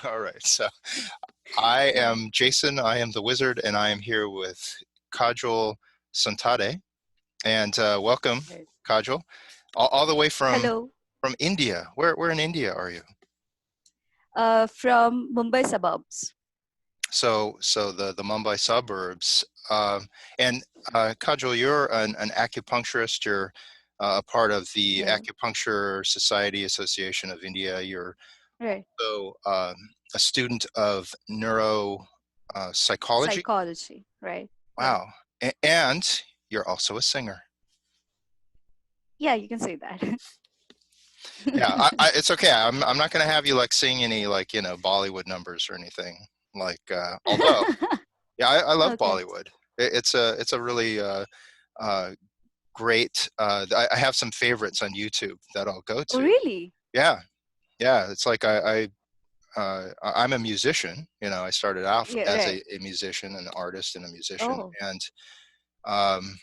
All right. So I am Jason. I am the wizard, and I am here with Kajol Sontate. And welcome, Right. Kajol, all the way Hello, from India. Where in India are you? from Mumbai suburbs. So the Mumbai suburbs. And Kajol, you're an acupuncturist. You're a part of the Right, Acupuncture Society Association of India. You're right. also a student of neuropsychology. Psychology, right, right. Wow. And you're also a singer. Yeah, you can say that. Yeah, it's okay. I'm not going to have you like sing any like, Bollywood numbers or anything like, although, yeah, I love Okay. Bollywood. It's a really uh, great, I have some favorites on YouTube that I'll go Oh, to. really? Yeah. Yeah. It's like I'm a musician. I started out Yeah, as right. a musician, an artist and a musician. Oh, And um,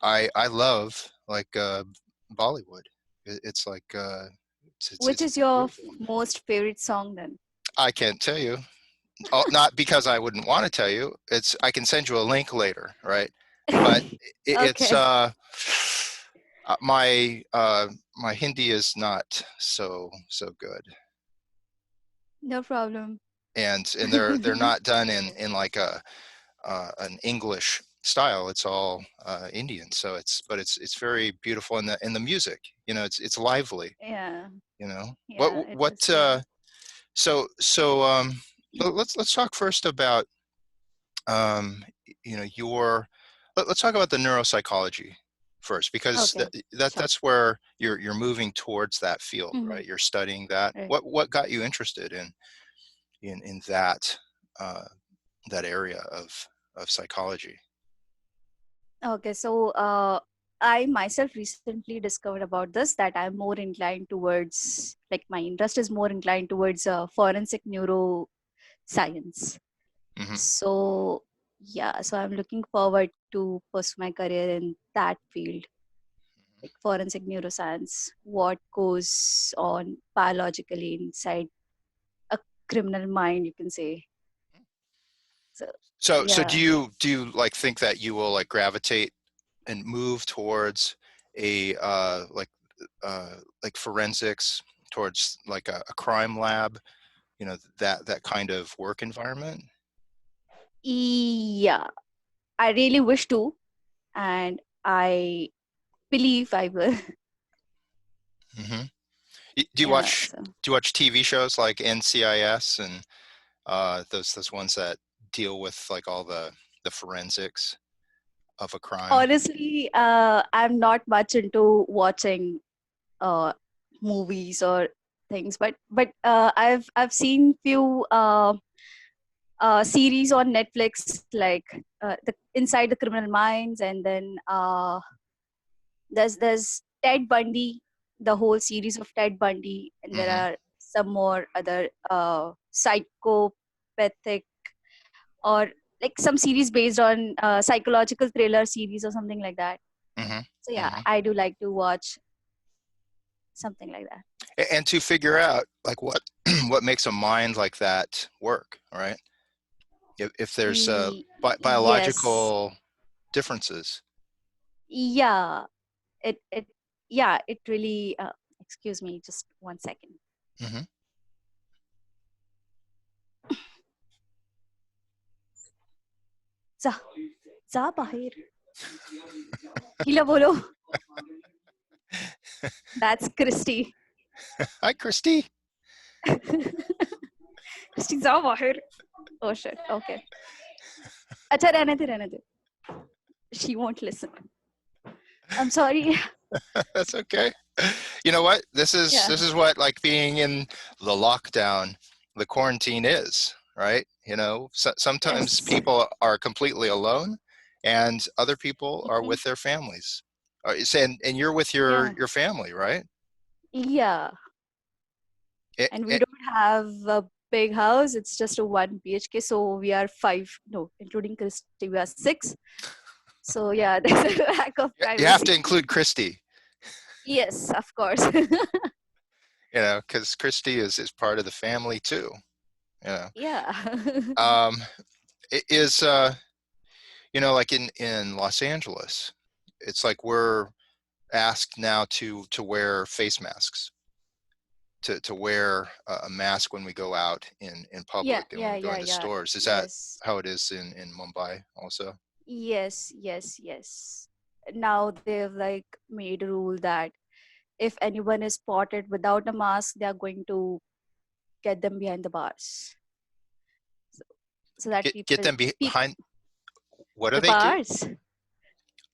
I love like Bollywood. It's like which it's is your beautiful. most favorite song then? I can't tell you. Not because I wouldn't want to tell you. I can send you a link later, right? But it's Okay, my Hindi is not so good, no problem. and they're not done in like an English style. It's all Indian. So it's very beautiful in the music. It's lively. Yeah, You know yeah, it what is. Yeah. so let's talk first about um, your let's talk about the neuropsychology first, because Okay, sure. that's where you're moving towards that field, Hmm. right? You're studying that. Right. What got you interested in that uh, that area of psychology? Okay, so I myself recently discovered about this that I'm more inclined towards, like, my interest is more inclined towards forensic neuroscience. Hmm. So, yeah, so I'm looking forward to pursue my career in that field, like forensic neuroscience, what goes on biologically inside a criminal mind, you can say. So, So yeah. do you like think that you will like gravitate and move towards a like forensics, towards like a crime lab, that kind of work environment? Yeah, I really wish to, and I believe I will. Hmm. Do you Yeah, watch so do you watch TV shows like NCIS and those ones that deal with like all the forensics of a crime? honestly, I'm not much into watching uh movies or things, but I've seen few series on Netflix, like the Inside the Criminal Minds, and then there's Ted Bundy, the whole series of Ted Bundy, and there Hmm. are some more other psychopathic, or like some series based on psychological thriller series or something like that. Hmm. So yeah, Hmm. I do like to watch something like that. And to figure out like what what makes a mind like that work, right? If there's Yes, biological differences. yeah, it yeah, it really. Excuse me, just 1 second. Hmm. जा जा बाहेर हिला बोलो. That's Christy. Hi, Christy. Christy, जा बाहेर. Oh shit. Okay. अच्छा रहने दे. She won't listen. I'm sorry. That's okay. You know what? Yeah. This is what like being in the lockdown, the quarantine is, right? Sometimes Yes. people are completely alone, and other people are Mhm. with their families. And you're with Yeah. your family, right? Yeah. It, And we it, don't have a big house. It's just a 1 BHK. So we are five, no, including Christy, we are six. So yeah, there's a lack of you have to privacy. include Christy, Yes, of course. because Christy is part of the family too. You know, Yeah. it is like in Los Angeles, it's like we're asked now to wear face masks, to wear a mask when we go out in Yeah, public and when yeah, we go yeah, into yeah. stores. Is that Yes. how it is in Mumbai also? Yes, yes, yes. Now they've like made a rule that if anyone is spotted without a mask, they are going to get them behind the bars. So, so that Get people them peop behind. What do the they do? bars.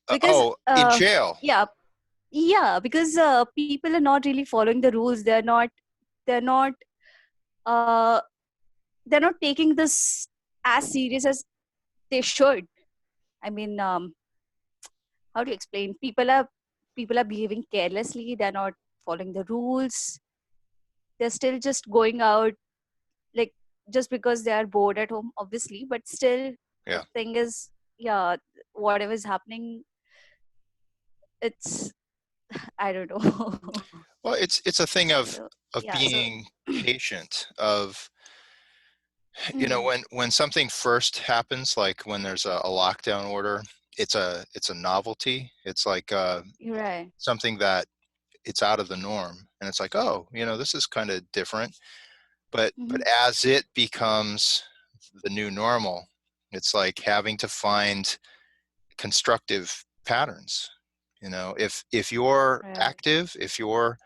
Because Oh, in jail. yeah, yeah, because people are not really following the rules. They're not uh they're not taking this as serious as they should. I mean, how to explain? People are behaving carelessly. They're not following the rules. They're still just going out, like, just because they are bored at home, obviously. But still, the Yeah. thing is, yeah, whatever is happening, it's I don't know. Well, it's a thing of So of yeah, so being patient, of mm, when something first happens, like when there's a lockdown order, it's a novelty. It's like you're right. something that it's out of the norm, and it's like, oh, this is kind of different. But Hmm. as it becomes the new normal, it's like having to find constructive patterns. If you're Right. active, if you're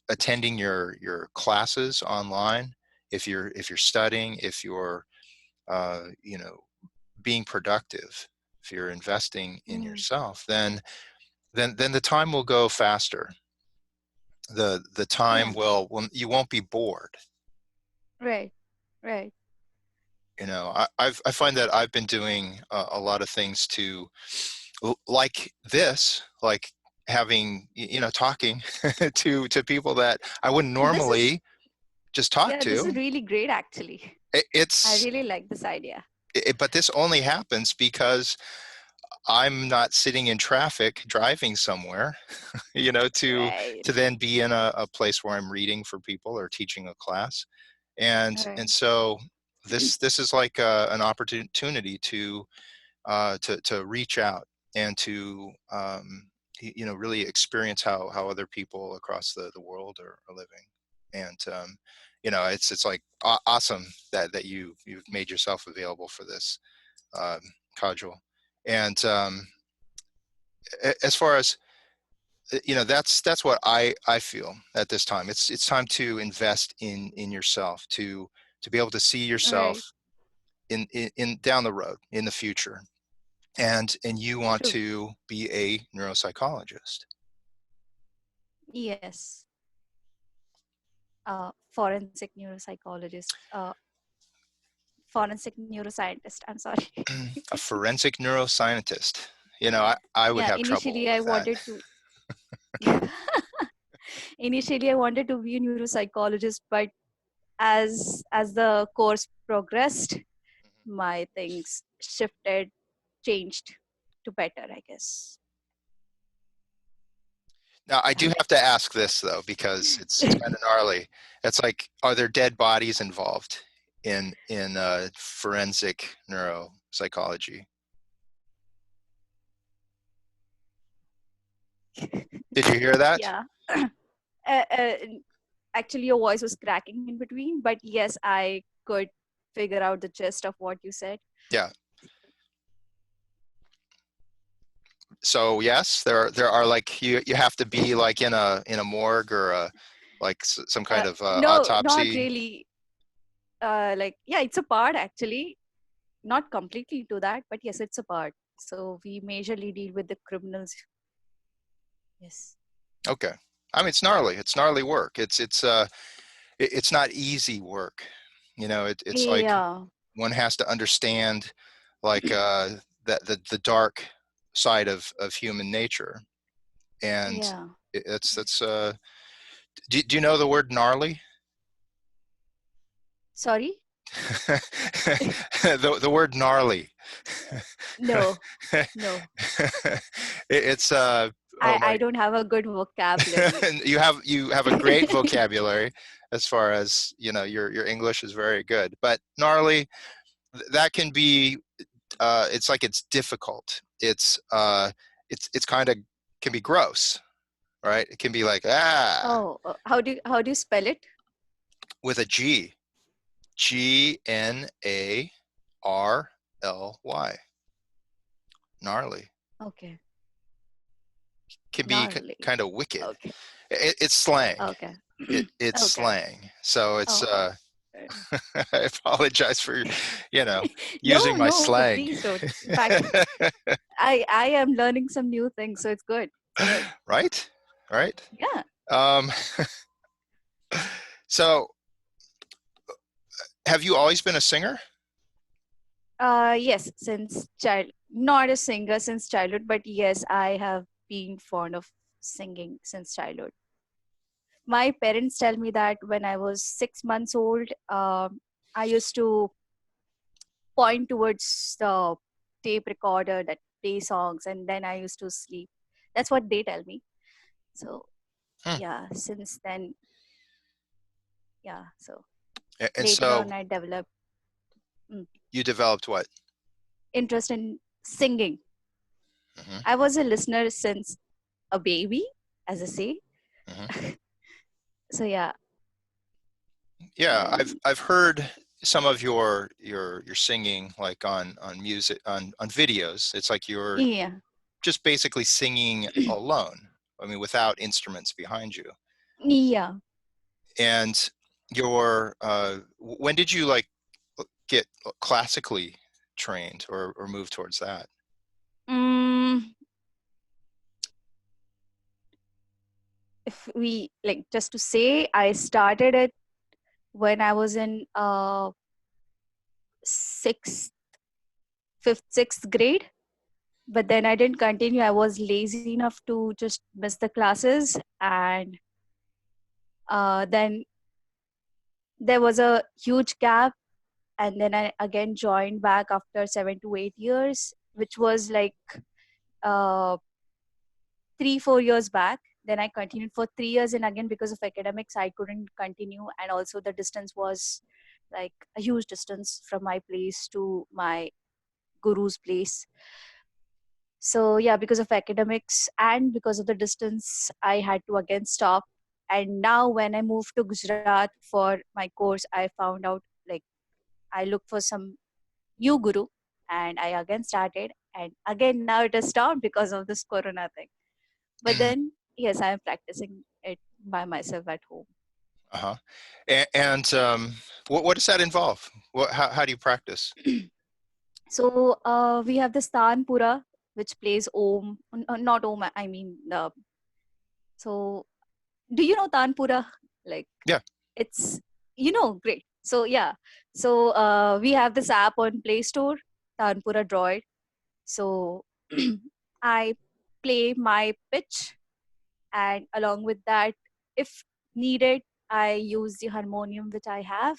attending your classes online, if you're studying, if you're uh, you know being productive, if you're investing in Mm, yourself, then the time will go faster. The time yeah. will you won't be bored. Right. Right. I find that I've been doing a lot of things to, like this, like having, talking to people that I wouldn't This is normally just talk yeah. This is to. really great, actually. I It's really like this idea. but this only happens because I'm not sitting in traffic driving somewhere, Right. to then be in a place where I'm reading for people or teaching a class. And Right. so this is like an opportunity to reach out and to really experience how other people across the world are living. And it's like awesome that you've made yourself available for this, um, Kajol. And as far as that's what I feel at this time. It's time to invest in yourself, to be able to see Right. yourself in down the road in the future, and you want True. to be a neuropsychologist. Yes. Forensic neuropsychologist. Forensic neuroscientist. I'm sorry. A forensic neuroscientist. I would Yeah. have trouble Initially, I with that. wanted to. Initially, I wanted to be a neuropsychologist, but as the course progressed, my things shifted, changed to better, I guess. Now I do have to ask this though, because it's kind of gnarly. It's like, are there dead bodies involved in forensic neuropsychology? Did you hear that? Yeah. uh, uh, Actually, your voice was cracking in between, but yes, I could figure out the gist of what you said. Yeah. So yes, there are, like, you have to be like in a morgue or like some kind of No, not autopsy. really. Like, yeah, it's a part actually, not completely to that, but yes, it's a part. So we majorly deal with the criminals. Yes. Okay. I mean, it's gnarly work. It's not easy work. It's like Yeah. one has to understand, like, the dark side of human nature. And Yeah. that's do you know the word gnarly? Sorry? The word gnarly. No. No. It's Oh I my! don't have a good vocabulary. You have a great vocabulary, as far as your English is very good. But gnarly, that can be. It's like it's difficult. It's kind of can be gross, right? It can be like Oh, how do you spell it? with a G, Gnarly, gnarly. Okay, Can be gnarly. kind of wicked. Okay, It's slang. okay, It's okay. slang. So it's Oh, I apologize for using no, my no, slang. please don't. In fact, I am learning some new things, so it's good. It's good. Right? Right? Yeah. Um, so have you always been a singer? Yes, since child, not a singer since childhood, but yes, I have been fond of singing since childhood. My parents tell me that when I was 6 months old, I used to point towards the tape recorder that play songs, and then I used to sleep. That's what they tell me. So Hmm. yeah, since then, yeah. So And later so on, I developed mm, you developed what? interest in singing. Hmm. I was a listener since a baby, as I say. Hmm. So yeah, Yeah, I've and I've heard some of your singing, like on music, on videos. It's like you're yeah, just basically singing alone. I mean, without instruments behind you. yeah. And your when did you like get classically trained or move towards that? Mm, if we like just to say, I started it when I was in sixth, fifth, sixth grade. But then I didn't continue. I was lazy enough to just miss the classes, and then there was a huge gap, and then I again joined back after 7 to 8 years, which was like uh, 3 4 years back. Then I continued for 3 years, and again because of academics I couldn't continue, and also the distance was like a huge distance from my place to my guru's place. So yeah, because of academics and because of the distance I had to again stop. And now when I moved to Gujarat for my course, I found out like I looked for some new guru, and I again started, and again now it has stopped because of this corona thing. But then yes, I am practicing it by myself at home. Uh-huh. And what does that involve? How do you practice? So we have the Stanpura, which plays Om, not Om, I mean the. So do you know Tanpura? Like Yeah. it's great. So yeah, so we have this app on Play Store, Tanpura Droid. So I play my pitch, and along with that, if needed, I use the harmonium which I have.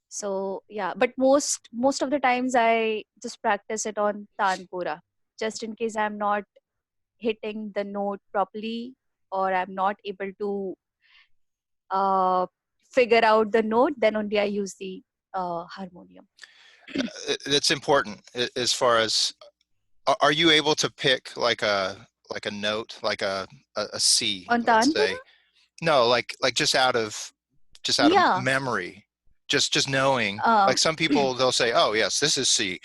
So yeah, but most of the times I just practice it on Tanpura, just in case I'm not hitting the note properly, or I'm not able to uh, figure out the note, then only I use the harmonium. It's important as far as are you able to pick like a note, like a C, On let's Tanpura? say? No, like just out of Yeah. memory, just knowing. Like Um, some people, they'll say, "Oh yes, this is C."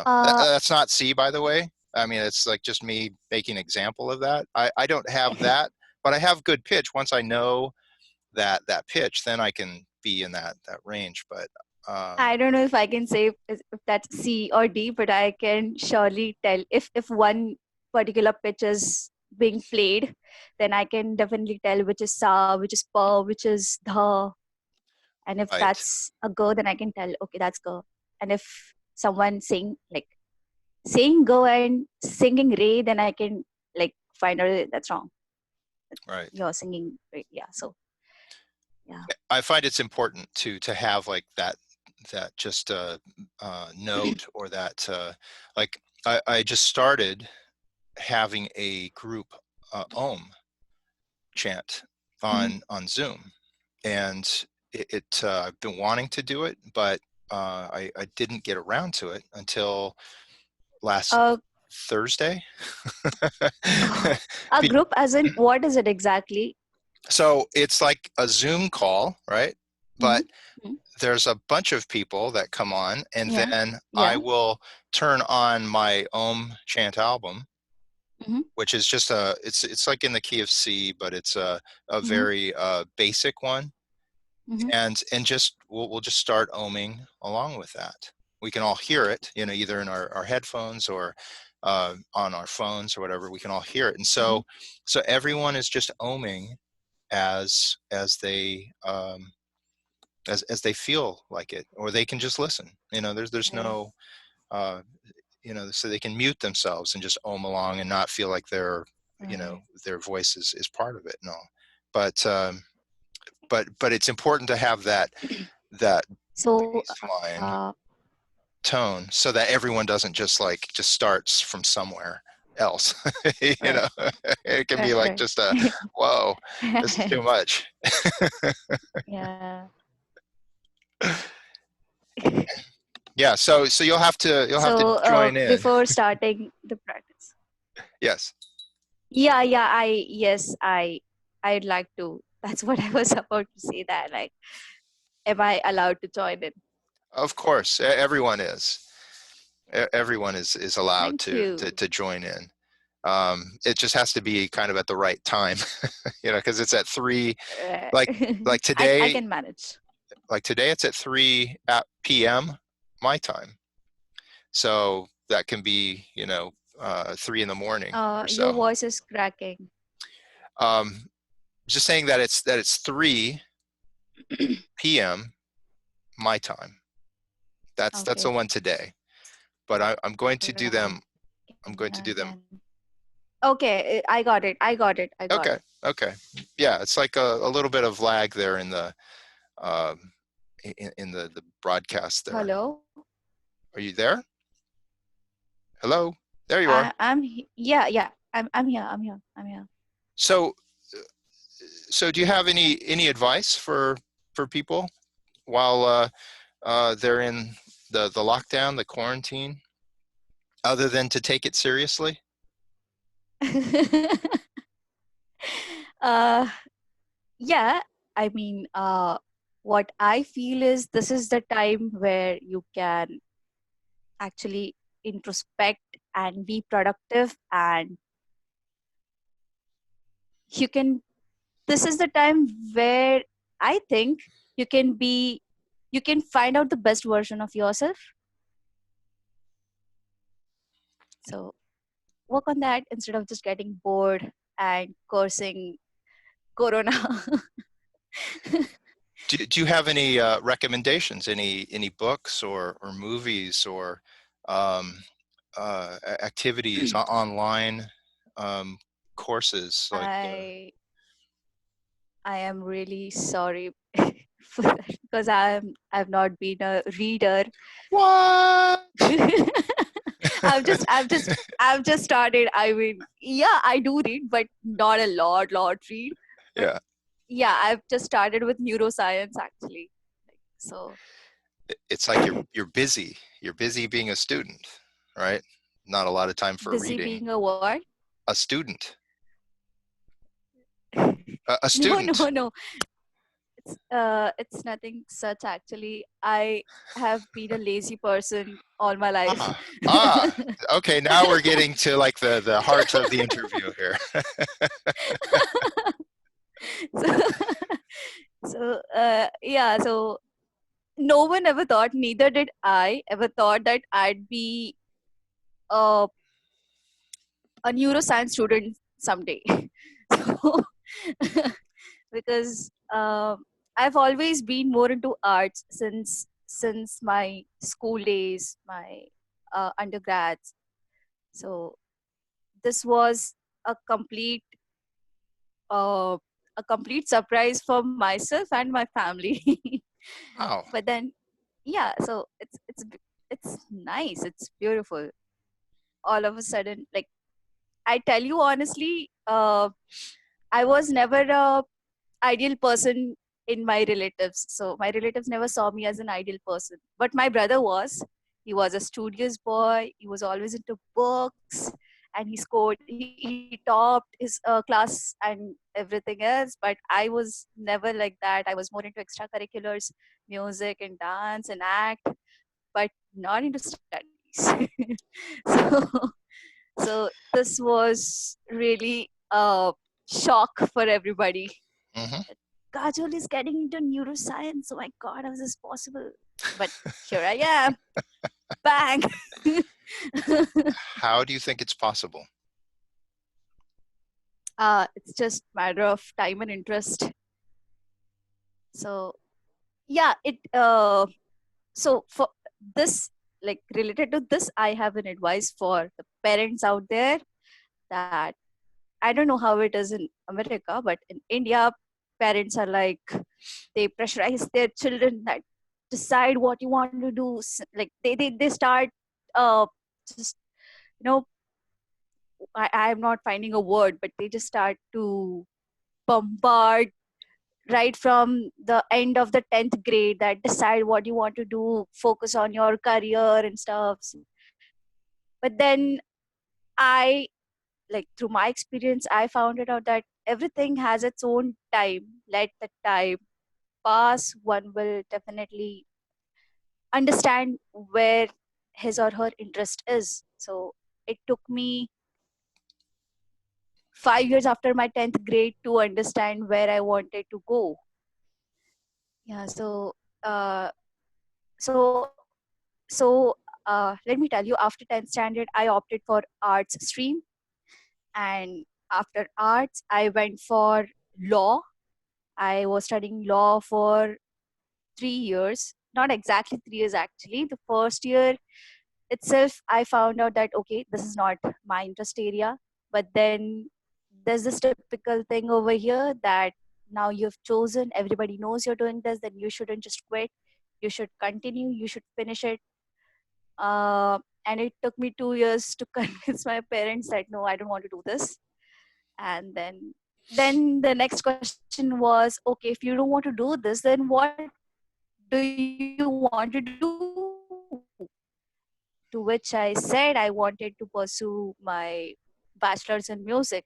uh, That's not C, by the way. I mean, it's like just me making an example of that. I don't have that, but I have good pitch. Once I know that pitch, then I can be in that range. But I don't know if I can say if that's C or D, but I can surely tell if one particular pitch is being played, then I can definitely tell which is sa, which is pa, which is dha. And if right, that's a go, then I can tell, okay, that's go. And if someone saying go and singing re, then I can like find out that's wrong. right. You're singing re. Yeah. So yeah. I find it's important to have like that just note or that like I just started having a group Om chant Mhm. on Zoom, and I've been wanting to do it, but I didn't get around to it until last Uh, Thursday. a Be- group, as in, what is it exactly? so it's like a Zoom call, right? Mm-hmm. But there's a bunch of people that come on, and Yeah. then I Yeah. will turn on my Om chant album, Mm-hmm. which is just it's like in the key of C, but it's a Mm-hmm. very basic one, Mm-hmm. and just we'll just start oming along with that. We can all hear it, either in our headphones or on our phones or whatever. We can all hear it, and Mm-hmm. so everyone is just oming as they as they feel like it, or they can just listen. There's Right. no uh, so they can mute themselves and just ohm along and not feel like Right. their voice is part of it and all. But it's important to have that So, baseline tone so that everyone doesn't just starts from somewhere else. you right. know it can be Right. like Right. just a whoa, this is too Right. much. Yeah. Yeah, so you'll have to So, join in. before starting the practice. Yes, Yeah. Yeah. Yes, I'd like to. That's what I was about to say. That, like, am I allowed to join in? of course, everyone is. Everyone is allowed Thank you. to join in. It just has to be kind of at the right time, because it's at 3, Uh, like like I today can manage. like today it's at 3 at p.m. my time. So that can be 3 in the morning or Your so. voice is cracking. Um, just saying that it's 3 p.m. my time. That's the Okay. one today. But I'm going to do Right. them. I'm going to do them. Okay, I got it. I got it. I got Okay. it. Okay. Yeah, it's like a little bit of lag there in the um, in the broadcast there. Hello. Are you there? Hello? There you are. Yeah, yeah. I'm here. I'm here. I'm here. So so do you have any advice for people while they're in the lockdown, the quarantine, other than to take it seriously? uh yeah, I mean, what I feel is this is the time where you can actually introspect and be productive, and you can this is the time where I think you can be you can find out the best version of yourself. So work on that instead of just getting bored and cursing corona. Do you have any recommendations? Any books or movies or um, activities online, courses like? I I am really sorry for that, because I've not been a reader. What? I've just started. I mean, yeah, I do read, but not a lot read. But Yeah, yeah, I've just started with neuroscience actually. So it's like you're busy. You're busy being a student, right? Not a lot of time for busy reading. being a what? A student. A No, student. no, no. It's nothing such actually. I have been a lazy person all my life. Ah, ah. Okay, now we're getting to like the heart of the interview here. so, yeah, so no one ever thought, neither did I ever thought that I'd be a, a neuroscience student someday. So, because I've always been more into arts since my school days, my undergrads. So this was a complete uh, a complete surprise for myself and my family. Wow. But then, yeah, so it's nice, it's beautiful. all of a sudden, like, I tell you honestly, I was never a ideal person in my relatives. So my relatives never saw me as an ideal person. But my brother was. He was a studious boy. He was always into books, and he topped his class and everything else. But I was never like that. I was more into extracurriculars, music and dance and act, but not into studies. so so this was really a shock for everybody. Hmm. Kajol is getting into neuroscience. Oh my God, how is this possible? But here I am. Bang. How do you think it's possible? It's just matter of time and interest. So yeah, it so for this, like, related to this, I have an advice for the parents out there, that I don't know how it is in America, but in India, parents are like, they pressurize their children that decide what you want to do. Like they start just, you know, I'm not finding a word, but they just start to bombard right from the end of the 10th grade, that decide what you want to do, focus on your career and stuff. But then I, like, through my experience, I found it out that everything has its own time. Let the time pass, one will definitely understand where his or her interest is. So it took me 5 years after my 10th grade to understand where I wanted to go. Yeah, uh, so let me tell you, after 10th standard, I opted for arts stream, and after arts, I went for law. I was studying law for 3 years, not exactly 3 years actually. The first year itself, I found out that, okay, this is not my interest area. But then there's this typical thing over here that now you've chosen, everybody knows you're doing this, then you shouldn't just quit. You should continue, you should finish it. And it took me 2 years to convince my parents that no, I don't want to do this. And then the next question was, okay, if you don't want to do this, then what do you want to do? To which I said I wanted to pursue my bachelor's in music.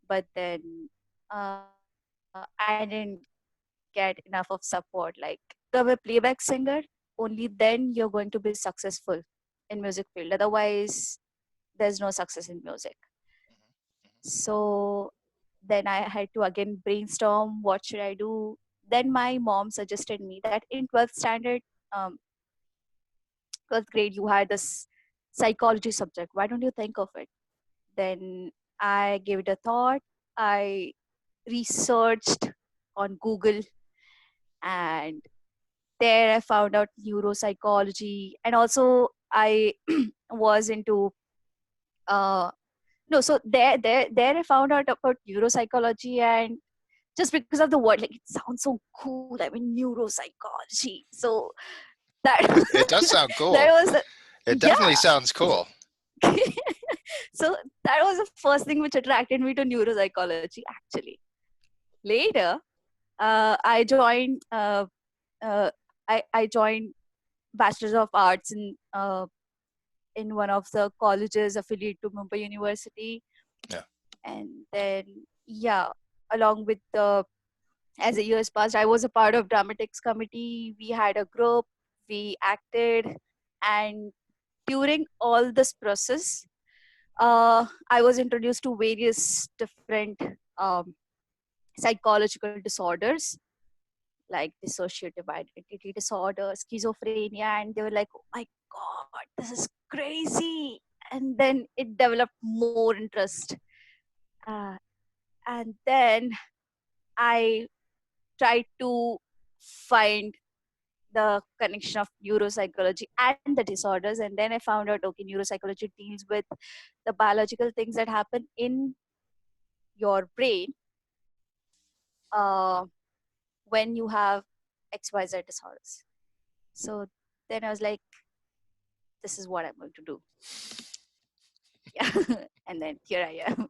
But then I didn't get enough of support. Like, become a playback singer, only then you're going to be successful in music field. Otherwise, there's no success in music. So then I had to again brainstorm, what should I do. Then my mom suggested me that in 12th standard, um, 12th grade, you had this psychology subject. Why don't you think of it? Then I gave it a thought. I researched on Google, and there I found out neuropsychology. And also I was into uh no so there I found out about neuropsychology. And just because of the word, like, it sounds so cool, I mean, neuropsychology. So that It does sound that cool. was It definitely yeah. sounds cool. So that was the first thing which attracted me to neuropsychology, actually. Later, I joined uh, I joined Bachelor's of Arts in one of the colleges affiliated to Mumbai University. Yeah. And then, yeah, along with the as the years passed, I was a part of dramatics committee. We had a group, we acted, and during all this process, I was introduced to various different um, psychological disorders, like dissociative identity disorder, schizophrenia, and they were like, "Oh my God, this is crazy!" And then it developed more interest, uh, and then I tried to find the connection of neuropsychology and the disorders. And then I found out, okay, neuropsychology deals with the biological things that happen in your brain uh, when you have XYZ disorders. So then I was like, this is what I'm going to do. Yeah. And then here I am.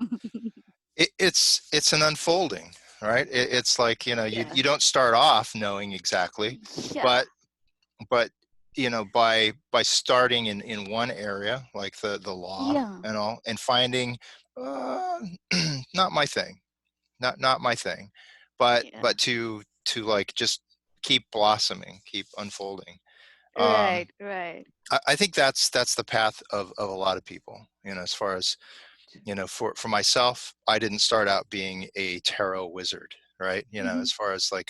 It's an unfolding, right? It's like, you know, Yeah. you don't start off knowing exactly, Yeah. but but you know, by starting in one area, like the law Yeah. and all, and finding uh, not my thing, not my thing, Yeah. but to like just keep blossoming, keep unfolding. um Right. Right. I think that's the path of a lot of people, you know, as far as, you know, for myself, I didn't start out being a tarot wizard, right? You know, Mm-hmm. as far as like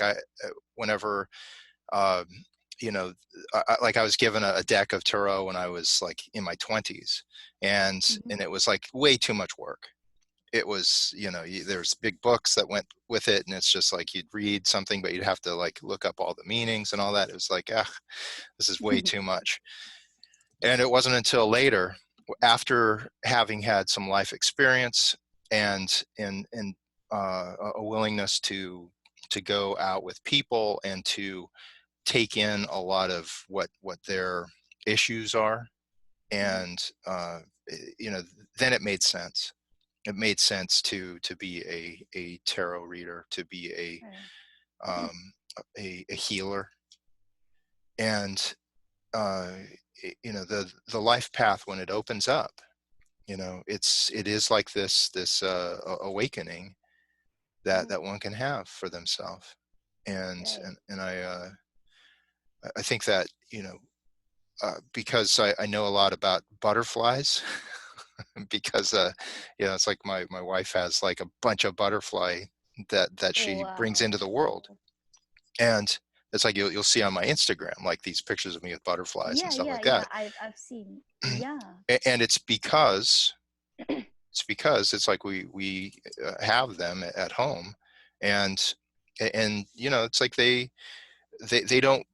whenever, um, you know, like I was given a deck of tarot when I was like in my 20s, Mm-hmm. and it was like way too much work. It was, you know, there's big books that went with it, and it's just like you'd read something, but you'd have to like look up all the meanings and all that. It was like, ah, this is way too much. And it wasn't until later, after having had some life experience and a willingness to go out with people and to take in a lot of what their issues are, Mm-hmm. and you know, then it made sense. It made sense to be a tarot reader, to be Right. um, a healer, and uh, you know, the life path when it opens up, you know, it is like this awakening Mm-hmm. that one can have for themselves. and Right. and, and I think that, you know, because I know a lot about butterflies, because you know, it's like my wife has like a bunch of butterfly that Oh, she brings wow. into the world. And it's like you'll see on my Instagram like these pictures of me with butterflies and Yeah. stuff Yeah. like Yeah. that. I've seen. Yeah. And it's because it's like we have them at home, and you know, it's like they don't,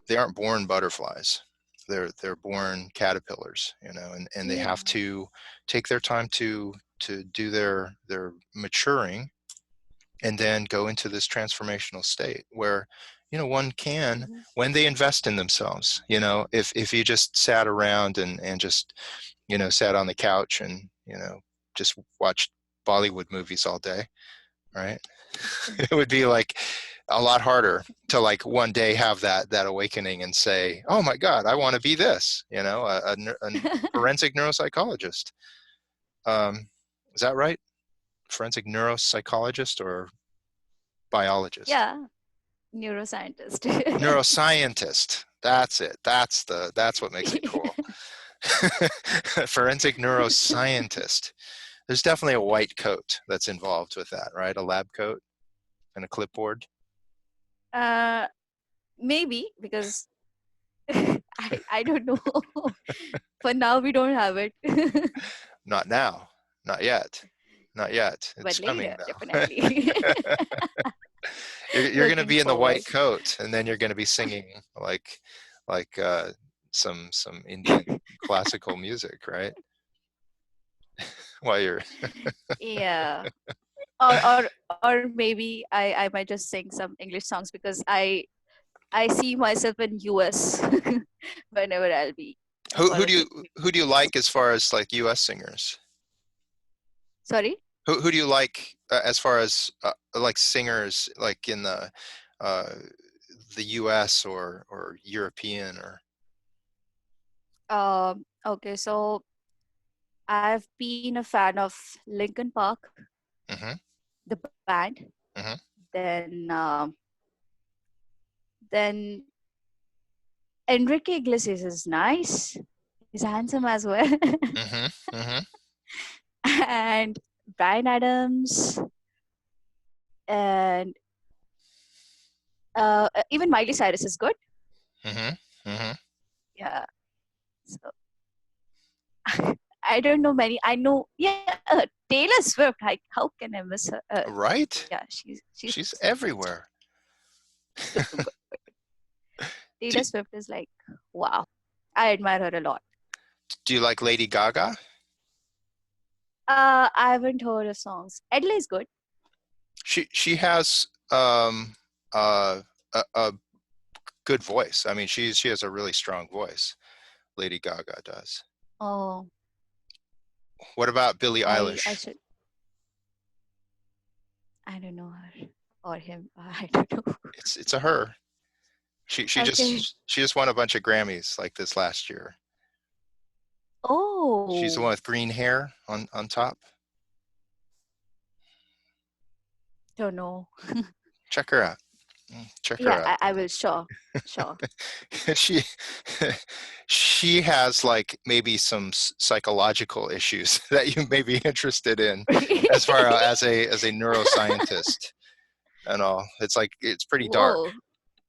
they aren't born butterflies. They're born caterpillars, you know, and they Yeah. have to take their time to do their maturing, and then go into this transformational state where, you know, one can, Mm-hmm. when they invest in themselves. You know, if you just sat around and just, you know, sat on the couch and, you know, just watched Bollywood movies all day, right? It would be like a lot harder to like one day have that awakening and say, oh my God, I want to be this, you know, a forensic neuropsychologist. Is that right? Forensic neuropsychologist or biologist? Yeah. Neuroscientist. NeuroScientist. That's it. That's what makes it cool. Forensic neuroscientist. There's definitely a white coat that's involved with that, right? A lab coat and a clipboard. uh, Maybe because I don't know. For now, we don't have it, Not now. Not yet. Not yet. but It's coming later, though. definitely. You're going to Looking be in the white forward. coat, and then you're going to be singing like some Indian classical music, right? While you're Yeah. Or maybe I might just sing some English songs because I see myself in US whenever I'll be who do you following who do you like as far as like U.S. singers? Sorry? Who do you like as far as like singers, like in uh, the U.S. or European or? Okay, so I've been a fan of Linkin Park, Mm-hmm, the band. mm-hmm, Then then Enrique Iglesias is nice. He's handsome as well. mm-hmm, mm-hmm, And Brian Adams and even Miley Cyrus is good. mm-hmm, mm-hmm. Yeah. So I don't know many. I know, yeah, Taylor Swift. How can I miss her? Right? Yeah, she's She's everywhere. good, good, good. do, Taylor Swift is like, wow. I admire her a lot. do you like Lady Gaga? I haven't heard her songs. Adele is good. She has uh a good voice. I mean, she has a really strong voice. Lady Gaga does. Oh, What about Billie I Eilish? should. I don't know her or him. I don't know. It's a her. She Okay. just won a bunch of Grammys like this last year. She's the Oh, one with green hair on top. don't know. Check her out. Check her Yeah, out. I will. Sure, sure. she she has like maybe some psychological issues that you may be interested in as far as a neuroscientist and all. It's like it's pretty dark. Whoa.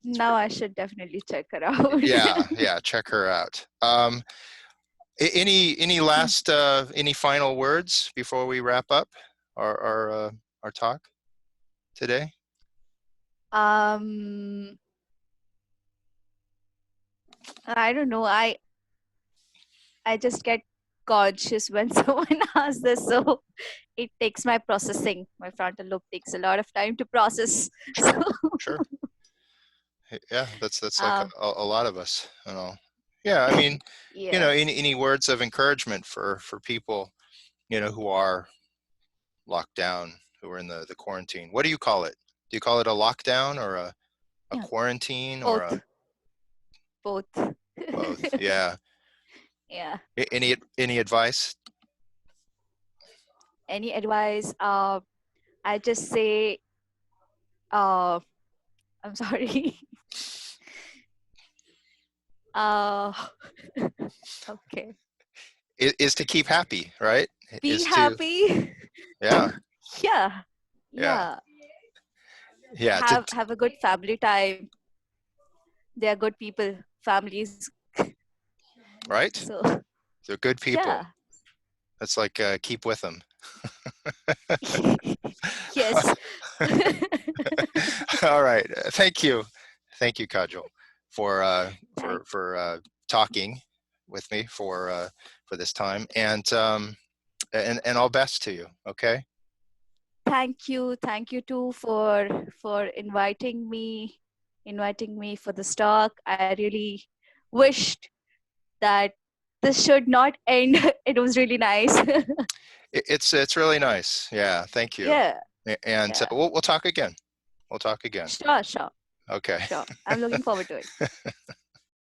It's Now I should definitely check her out. yeah, check her out. Any last any final words before we wrap up our talk today? um, I don't know. I just get conscious when someone asks this, so it takes my processing. My frontal lobe takes a lot of time to process. So, Sure, sure. Yeah, that's like um, a lot of us and all. Yeah, I mean, you know, yeah, any words of encouragement for people, you know, who are locked down, who are in the quarantine. What do you call it? Do you call it a lockdown or a yeah, quarantine or a both, both. both? Yeah. Yeah. Any advice? Any advice? I just say, uh, I'm sorry. Uh, okay. Is to keep happy, right? Be Is to happy. yeah, Yeah, yeah, yeah. yeah. To Have a good family time. They are good people, families. right? So They're good people. yeah. That's like keep with them. Yes. All right. Thank you, Kajol, for Thank, talking with me for this time, and all best to you. Okay. thank you too for inviting me for this talk. I really wished that this should not end. It was really nice. It's really nice. Yeah. Thank you. Yeah, And yeah. we'll talk again. We'll talk again. Sure, sure, Okay. sure. I'm looking forward to it.